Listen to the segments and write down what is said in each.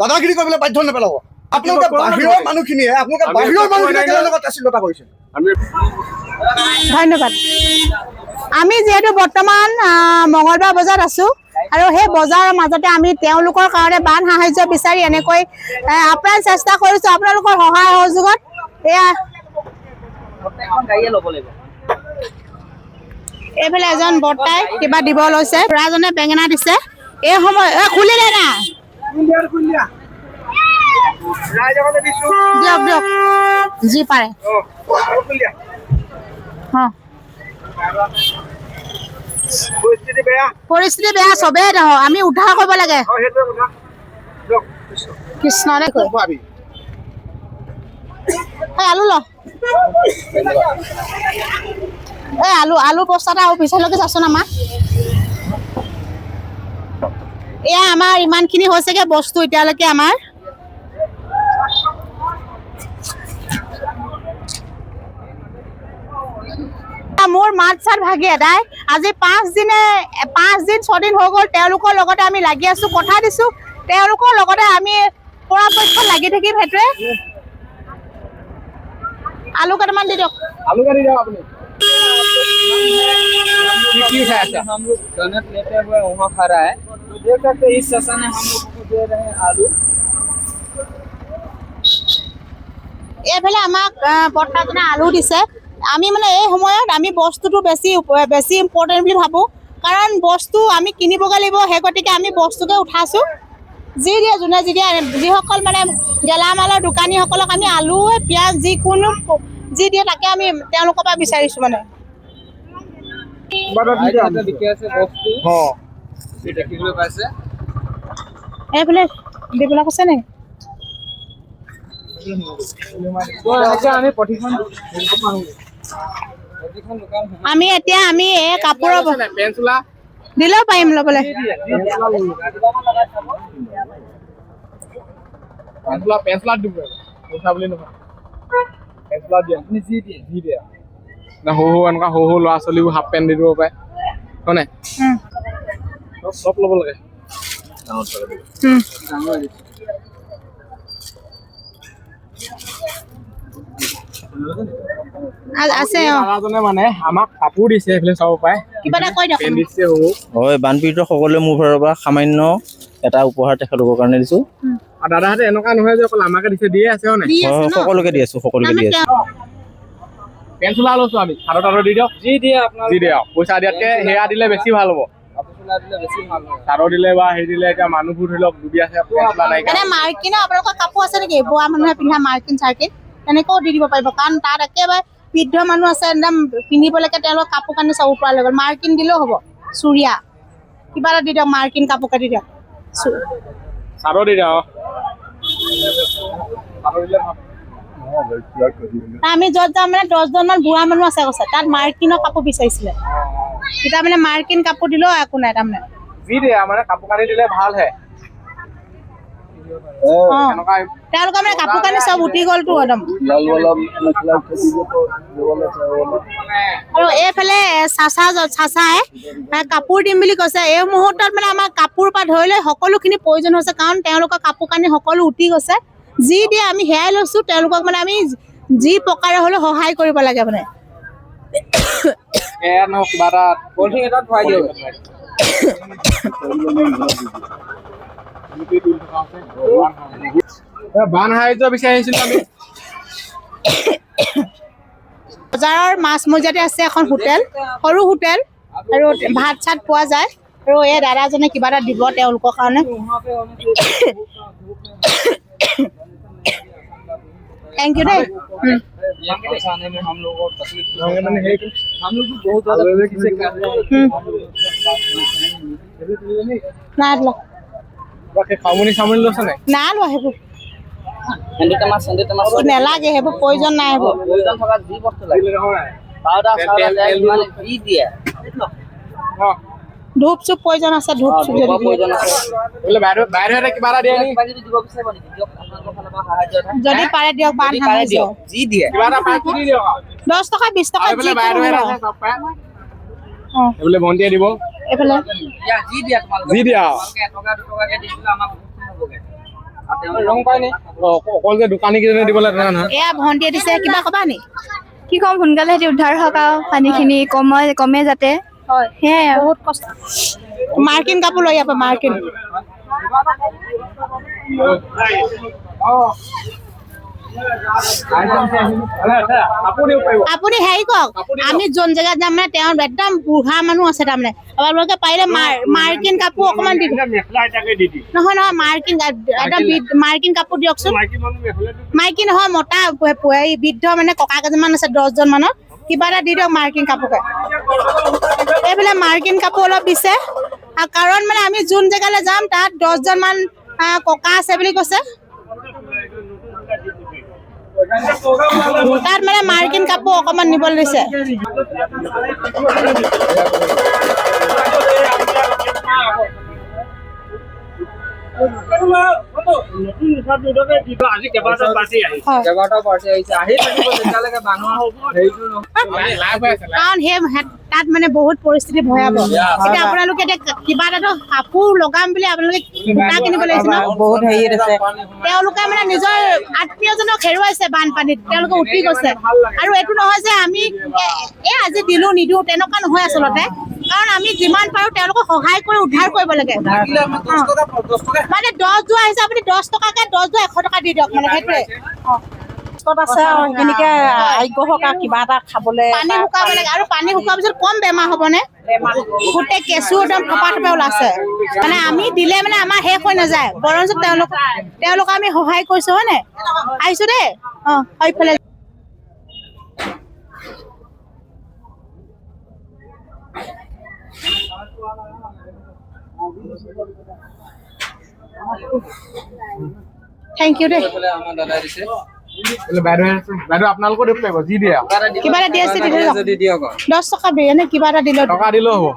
দাদাগিৰি কৰিবলৈ বাধ্য নেপেলাব আপোনালোকে বাহিৰৰ মানুহখিনিয়ে আপোনালোকে বাহিৰৰ মানুহখিনিয়ে লগত আছিলতা কৰিছে ধন্যবাদ আমি যেহেতু বৰ্তমান মঙ্গলবাৰ বজাত আছো আৰু সেই বজাৰৰ মাজতে আমি তেওঁলোকৰ কাৰণে বান সাহায্য বিচাৰি এনেকৈ আপ্ৰাণ চেষ্টা কৰিছো আপোনালোকৰ সহায় সহযোগত এয়া এইফালে এজন বৰ্তাই কিবা দিব লৈছে ল'ৰাজনে বেঙেনা দিছে এই সময় খুলিলে না দিয়ক দিয়ক যি পাৰে পৰিস্থিতি বেয়া চবেই নহয় আমি উদ্ধাৰ কৰিব লাগে কৃষ্ণৰে আলু ল আলু বস্তাটা আৰু পিছলৈকে যাচোন আমাৰ এয়া আমাৰ ইমানখিনি হৈছেগে বস্তু এতিয়ালৈকে আমাৰ মোৰ মাত চাত ভাগি এদাই আজি 5 দিন 6 দিন হৈ গ'ল তেওঁলোকৰ লগতে আমি লাগি আছো কথা দিছো তেওঁলোকৰ লগতে আমি পৰাপক্ষত লাগি থাকিম হেতুৱে আলু কেইটামান দি দিয়ক আপুনি हम लोग कनक लेते हुए वहाँ खड़ा है तो देख सकते इस शशा ने हम लोग को दे रहे हैं आलू এইফালে আমাক বৰ্তাজনে আলু দিছে আমি মানে এই সময়ত আমি বস্তুটো বেছি ইম্পৰ্টেণ্ট বুলি ভাবোঁ কাৰণ বস্তু আমি কিনিবগৈ লাগিব সেই গতিকে আমি বস্তুকে উঠাইছোঁ যি দিয়ে যোনে যি দিয়ে যিসকল মানে গেলামালৰ দোকানীসকলক আমি আলু পিঁয়াজ যিকোনো যি দিয়ে তাকে আমি তেওঁলোকৰ পৰা বিচাৰিছোঁ মানে এইফালে দিবলৈ কৈছে নে আমি এতিয়া আমি এই কাপোৰৰ দিলেও পাৰিম ল'বলৈ সৰু ল'ৰা ছোৱালীবোৰ হাফ পেণ্ট দি দিব পাৰে হয়নে চব ল'ব লাগে মানে আমাক কাপোৰ দিছে এইফালে চাব পাৰে হয় বানপীড়িত সকলোৱে মোৰ ফালৰ পৰা সামান্য এটা উপহাৰ তেখেতলোকৰ কাৰণে দিছো আৰু দাদাহঁতে এনেকুৱা নহয় যে অকল আমাকে দিছে দিয়ে আছে হয় সকলোকে দি আছো পেন চোলা লৈছো আমি চাদৰ দি দিয়ক যি দিয়ে পইচা দিয়াতকে সেয়া দিলে বেছি ভাল হ'ব চাদৰ দিলে বা হেৰি দিলে এতিয়া মানুহবোৰ ধৰি লওক ডুবি আছে মাৰ্কিন আপোনালোকৰ কাপোৰ আছে নেকি বোৱা মানুহে পিন্ধা মাৰ্কিন চাৰ্কিন তেনেকেও দি দিব পাৰিব কাৰণ তাত একেবাৰে বৃদ্ধ মানুহ আছে একদম পিন্ধিবলৈকে তেওঁলোকৰ কাপোৰ কানি চব পৰা লৈ গ'ল মাৰ্কিন দিলেও হ'ব চুৰিয়া কিবা এটা দি দিয়ক মাৰ্কিন কাপোৰ কাটি দিয়ক চাদৰ দি দিয়ক আমি য'ত যাম মানে 10জনমান বুঢ়া মানুহ আছে কৈছে তাত মাৰ্কিনৰ কাপোৰ বিচাৰিছিলে তেতিয়া মানে মাৰ্কিন কাপোৰ দিলেও একো নাই তাৰমানে যি দিয়ে মানে কাপোৰ কানি দিলে ভাল হে তেওঁলোকৰ মানে কাপোৰ কানি চব উঠি গ'লতো একদম আৰু এইফালে চাচাই কাপোৰ দিম বুলি কৈছে এই মুহূৰ্তত মানে আমাৰ কাপোৰ পৰা ধৰি লৈ সকলোখিনি প্ৰয়োজন হৈছে কাৰণ তেওঁলোকৰ কাপোৰ কানি সকলো উঠি গৈছে যি দিয়ে আমি সেয়াই লৈছোঁ তেওঁলোকক মানে আমি যি প্ৰকাৰে হ'লেও সহায় কৰিব লাগে মানে বান সাহায্য বিচাৰি আহিছিলো আমি বজাৰৰ মাছ মজিয়াতে আছে এখন হোটেল সৰু হোটেল আৰু ভাত চাত পোৱা যায় আৰু এই দাদাজনে কিবা এটা দিব তেওঁলোকৰ কাৰণে थैंक यू दें हम लोग को तकलीफ हम लोग बहुत ज्यादा ना लो বাকি খামনি সামনি লছে নাই না লো হেবো সেন্দিতে মাছ নেলাগে হেবো প্ৰয়োজন নাই হেবো প্ৰয়োজন থকা যি বস্তু লাগে পাউডাৰ তেল মানে দি দিয়ে ধূপ চুপ প্ৰয়োজন আছে ধূপ চুপ যদি প্ৰয়োজন আছে বলে বাইৰে কিবা এটা দিয়ে নি যদি দিব বিচাৰিব নেকি দিয়ক আপোনালোকৰ ফালৰ পৰা সাহায্য যদি পাৰে দিয়ক বান সাহায্য যি দিয়ে কিবা এটা পাই দি দিয়ক 10 টকা 20 টকা বলে বাইরে আছে সব পায় বলে ভন্টিয়ে দিব এফালে ইয়া যি দিয়া তোমালোকে যি দিয়া তোমালোকে 1 টকা 2 টকাকে দিছিলে আমাক বহুত হ'বগে ৰং পায় নি অকল যে দোকানী কেইজনে দিবলৈ তেনেকুৱা নহয় এয়া ভণ্টিয়ে দিছে কিবা ক'বা নি কি ক'ম সোনকালে সিহঁতি উদ্ধাৰ হওক আৰু পানীখিনি কমে যাতে হয় সেয়াই আৰু বহুত কষ্ট মাৰ্কিন কাপোৰ লৈ যাব মাৰ্কিন আপুনি হেৰি কওক আমি যোন জেগাত যাম মানে তেওঁ একদম বুঢ়া মানুহ আছে তাৰমানে আপোনালোকে পাৰিলে মাৰ্কিন কাপোৰ অকণমান দি নহয় নহয় মাৰ্কিন একদম মাৰ্কিন কাপোৰ দিয়কচোন মাইকী নহয় মতা বৃদ্ধ মানে ককা কেইজনমান আছে 10জন মানৰ কিবা এটা দি দিয়ক মাৰ্কিন কাপোৰকে এইফালে মাৰ্কিন কাপোৰ অলপ দিছে কাৰণ মানে আমি যোন জেগালৈ যাম তাত 10জন মান ককা আছে বুলি কৈছে তাত মানে মাৰ্কিন কাপোৰ অকণমান নিবলৈ দিছে কেইবাটাও পাৰ্টি আহিছে আহি থাকিব তেতিয়ালৈকে মানুহৰ হেৰিটো কাৰণ সেই তাত মানে বহুত পৰিস্থিতি ভয়াৱহ এতিয়া আপোনালোকে এতিয়া কিবা এটা কাপোৰ লগাম বুলি আপোনালোকে সূতা কিনিব লাগিছে ন বহুত হেৰি আছে তেওঁলোকে মানে নিজৰ আত্মীয়জনক হেৰুৱাইছে বানপানীত তেওঁলোকে উঠি গৈছে আৰু এইটো নহয় যে আমি আজি দিলো নিদিওঁ তেনেকুৱা নহয় আচলতে কাৰণ আমি যিমান পাৰো তেওঁলোকক সহায় কৰি উদ্ধাৰ কৰিব লাগে মানে 10 যোৱা আহিছে আপুনি 10 টকাকে 10 যোৱা 100 টকা দি দিয়ক মানে সেইটোৱে আছে আৰু সেইখিনিকে আৰোগ্য হওক আৰু কিবা এটা খাবলৈ পানী শুকাব লাগে আৰু পানী শুকোৱাৰ পিছত কম বেমাৰ হ'বনে গোটেই কেঁচু একদম থপা থপা ওলাইছে মানে আমি দিলে মানে আমাৰ শেষ হৈ নাযায় বৰঞ্চ তেওঁলোকক আমি সহায় কৰিছো হয় নে আহিছো দেই সেইফালে থেংক ইউ দেই আমাৰ দাদাই দিছে বাইদেউ আপোনালোকৰ দিব লাগিব যি দিয়ে কিবা এটা দিয়ে যদি দিয়ক 10 টকা দিয়ে কিবা এটা দিলে টকা দিলেও হ'ব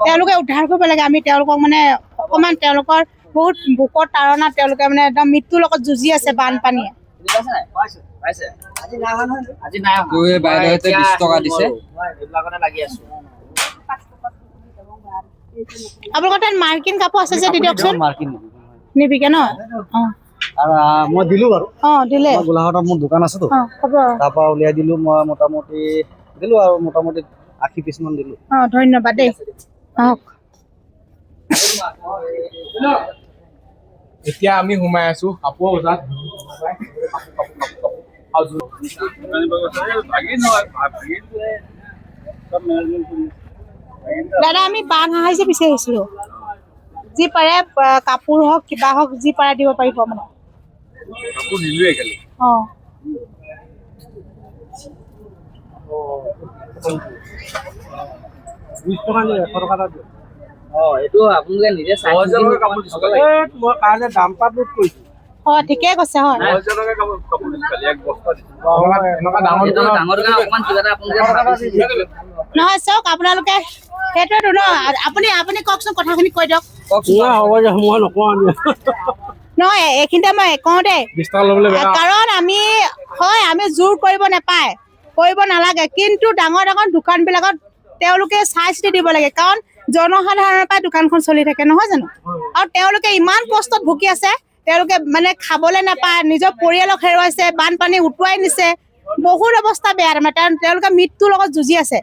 তেওঁলোকে উদ্ধাৰ কৰিব লাগে আমি তেওঁলোকক মানে অকণমান তেওঁলোকৰ বহুত বুকৰ তাৰণা তেওঁলোকে মানে একদম মৃত্যুৰ লগত যুঁজি আছে বানপানীয়ে বাইদেউহঁতে 20 টকা দিছে আপোনালোকৰ তাত মাৰ্কিন কাপোৰ আছে যে দি দিয়কচোন নিবিকে ন মই দিলো বাৰু দিলে গোলাঘাটত মোৰ দোকান আছেতো হ'ব তাৰ পৰা উলিয়াই দিলো মই মোটামুটি দিলো আৰু মোটামুটি 80 পিছ মান দিলো ধন্যবাদ দেই এতিয়া আমি সোমাই আছো কাপোৰ বজাত দাদা আমি বান সাহায্য বিচাৰি আহিছিলো যি পাৰে কাপোৰ হওক কিবা হওক যি পাৰে দিব পাৰিব মানে কাপোৰ নিলোৱে খালি এইটো আপোনালোকে নিজে চাই মই কাৰণে দাম পাত লোড কৰিছো ঠিকে কৈছে হয় নহয় চাওক আপোনালোকে সেইটোৱেতো ন আপুনি কওকচোন কথাখিনি কৈ দিয়ক নহয় এইখিনিতে মই কওঁ দেই কাৰণ আমি জোৰ কৰিব নাপায় কৰিব নালাগে কিন্তু ডাঙৰ ডাঙৰ দোকানবিলাকত তেওঁলোকে চাই চিতি দিব লাগে কাৰণ জনসাধাৰণৰ পৰা দোকানখন চলি থাকে নহয় জানো আৰু তেওঁলোকে ইমান কষ্টত ভুগি আছে তেওঁলোকে মানে খাবলৈ নাপায় নিজৰ পৰিয়ালক হেৰুৱাইছে বানপানী উটুৱাই নিছে বহুত অৱস্থা বেয়া তাৰমানে তেওঁলোকে মৃত্যুৰ লগত যুঁজি আছে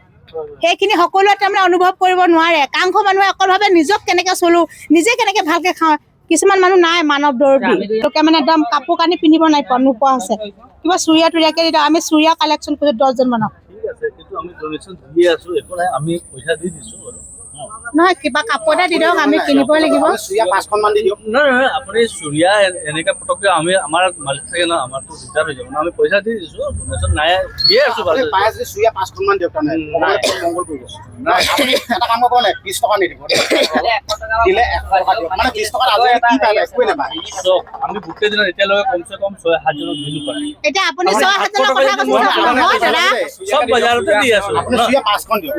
সেইখিনি সকলোৱে তাৰমানে অনুভৱ কৰিব নোৱাৰে একাংশ মানুহে অকল ভাবে নিজক কেনেকে চলো নিজে কেনেকে ভালকে খাওঁ কিছুমান মানুহ নাই মানৱ দৰদী তেওঁলোকে মানে একদম কাপোৰ কানি পিন্ধিব নাই নোপোৱা আছে কিবা চুৰিয়া তুৰিয়াকে দি আমি চুৰিয়া কালেকশ্যন কৰিছো 10জন মানক নহয় কিবা কাপোৰ এটা দি দিয়ক আমি কিনিবই লাগিব নহয় আপুনি চুৰিয়া এনেকে পটককে আমি আমাৰ মালিক থাকে ন আমাৰতো দিগদাৰ হৈ যাব ন আমি পইচা দি দিছো ডনেশ্যন নাই দিয়ে আছো বাৰু চুৰিয়া 5খন মান দিয়ক মংগল কৰিব এটা কাম কৰে 20 টকা নিদিব দিলে 100 টকা দিয়ক মানে 20 টকা আজি কি পায় একোৱে নাপায় আমি গোটেই দিনত এতিয়ালৈকে কমচে কম 6-7 জনক দিলো পাৰি এতিয়া আপুনি 6-7 জনৰ কথা কৈছে দাদা সব বজাৰতে দি আছো আপুনি চুৰিয়া 5খন দিয়ক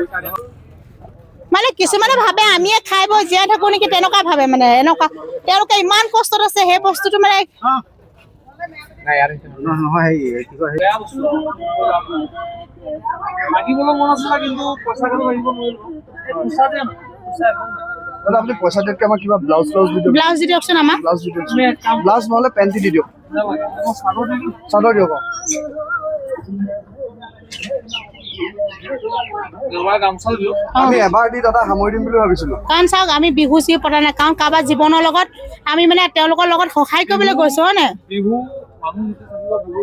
মানে কিছুমানে ভাবে আমিয়ে খাই বৈ জীয়াই থাকো নেকি তেনেকুৱা ভাবে মানে এনেকুৱা তেওঁলোকে ইমান কষ্টত আছে সেই বস্তুটো মানে নহয় কি কয় মাগিবলৈ মন আছিলে কিন্তু পইচা দিব নোৱাৰিলো দাদা আপুনি পইচা দিয়াতকে আমাক কিবা ব্লাউজ দি দিয়ক। ব্লাউজ দি দিয়কচোন আমাক। ব্লাউজ দি দিয়ক। ব্লাউজ নহ'লে পেণ্টি দি দিয়ক। চাদৰ দিয়ক। আমি এবাৰ দি দাদা সামৰি দিম বুলি ভাবিছিলো। কাৰণ চাওক আমি বিহু চিহু পতা নাই, কাৰণ কাৰোবাৰ জীৱনৰ লগত আমি মানে তেওঁলোকৰ লগত সহায় কৰিবলৈ গৈছো হয় নাই।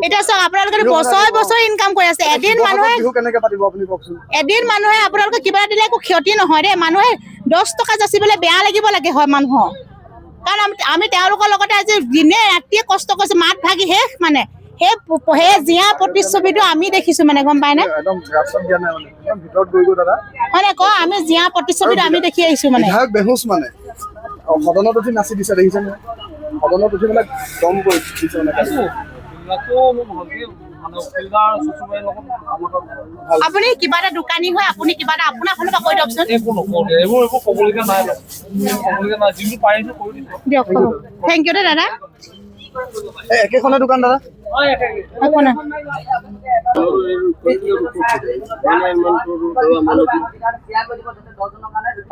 এতিয়া চাওক আপোনালোকে বছৰ ইনকাম কৰি আছে। এদিন মানুহে বিহু কেনেকে পাতিব আপুনি কওকচোন। আপোনালোকে কিবা দিলে একো ক্ষতি নহয় দেই। মানুহে 10 টকা যাচিবলৈ বেয়া লাগিব লাগে হয় মানুহৰ, কাৰণ আমি তেওঁলোকৰ লগতে আজি দিনে ৰাতিয়ে কষ্ট কৰিছো, মাত ভাগি শেষ মানে সেই জীয়া প্ৰতিচ্ছবিটো আমি দেখিছো মানে, গম পাই নে? একদম ৰাস্তাত দিয়া নাই মানে, একদম ভিতৰত গৈ দাদা হয় নে কওঁ, আমি জীয়া প্ৰতিচ্ছবিটো আমি দেখি আহিছো মানে। বিধায়ক বেহুচ মানে সদনত উঠি নাচি দিছে, দেখিছেনে? সদনত উঠি মানে দম কৰি দিছে মানে। আপুনি কিবা এটা দোকানী হয়, আপুনি কিবা এটা আপোনাৰ ফালৰ পৰা কৈ দিয়কচোন। দিয়ক থেংক ইউ দেই দাদা। একেখনে দোকান দাদা। একো নাই।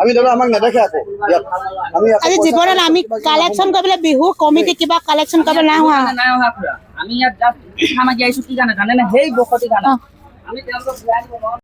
আমি দাদা আমাক নেদেখে আকৌ ইয়াত। আমি আজি জীৱনত আমি কালেকশ্যন কৰিবলৈ বিহু কমিটি কিবা কালেকশ্যন কৰিবলৈ নাই হোৱা। আমি ইয়াত জাষ্ট খানা আহিছো কি কাৰণে জানে না, সেই বসতি কাৰণে আমি তেওঁলোকক